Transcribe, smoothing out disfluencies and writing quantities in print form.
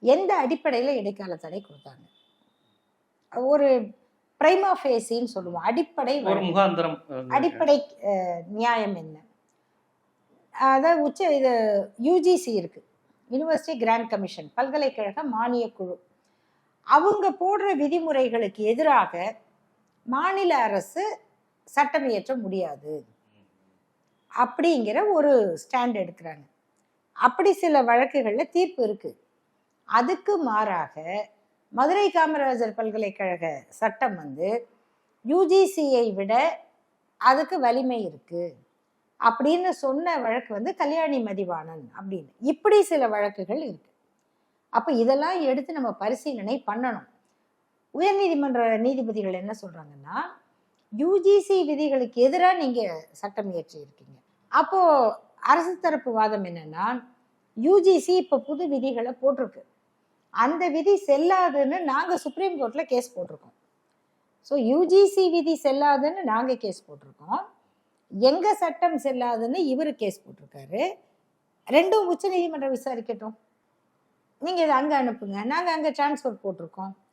எந்த அடிப்படையில் இடைக்கால தடை கொடுத்தாங்க? ஒரு பிரைமா ஃபேசின்னு சொல்லுவோம், அடிப்படை முகாந்திரம், அடிப்படை நியாயம் என்ன? அதாவது இது யூஜிசி இருக்கு, யூனிவர்சிட்டி கிராண்ட் கமிஷன், பல்கலைக்கழக மானிய குழு. அவங்க போடுற விதிமுறைகளுக்கு எதிராக மாநில அரசு சட்டம் இயற்ற முடியாது அப்படிங்கிற ஒரு ஸ்டாண்ட் எடுக்கிறாங்க. அப்படி சில வழக்குகளில் தீர்ப்பு இருக்கு. அதுக்கு மாறாக மதுரை காமராஜர் பல்கலைக்கழக சட்டம் யூஜிசியை விட அதுக்கு வலிமை இருக்கு அப்படின்னு சொன்ன வழக்கு கல்யாணி மதிவாணன் அப்படின்னு. இப்படி சில வழக்குகள் இருக்கு. அப்போ இதெல்லாம் எடுத்து நம்ம பரிசீலனை பண்ணணும். உயர்நீதிமன்ற நீதிபதிகள் என்ன சொல்றாங்கன்னா, யூஜிசி விதிகளுக்கு எதிராக நீங்க சட்டம் இயற்றி இருக்கீங்க. அப்போ அரசு தரப்பு வாதம் என்னன்னா, யூஜிசி இப்போ புது விதிகளை போட்டிருக்கு, அந்த விதி செல்லாதுன்னு நாங்கள் சுப்ரீம் கோர்ட்டில் கேஸ் போட்டிருக்கோம். ஸோ யூஜிசி விதி செல்லாதுன்னு நாங்கள் கேஸ் போட்டிருக்கோம், எங்கள் சட்டம் செல்லாதுன்னு இவர் கேஸ் போட்டிருக்காரு. ரெண்டும் உச்ச நீதிமன்றம் விசாரிக்கட்டும், நீங்கள் இதை அங்கே அனுப்புங்க, நாங்கள் அங்கே டிரான்ஸ்ஃபர் போட்டிருக்கோம்.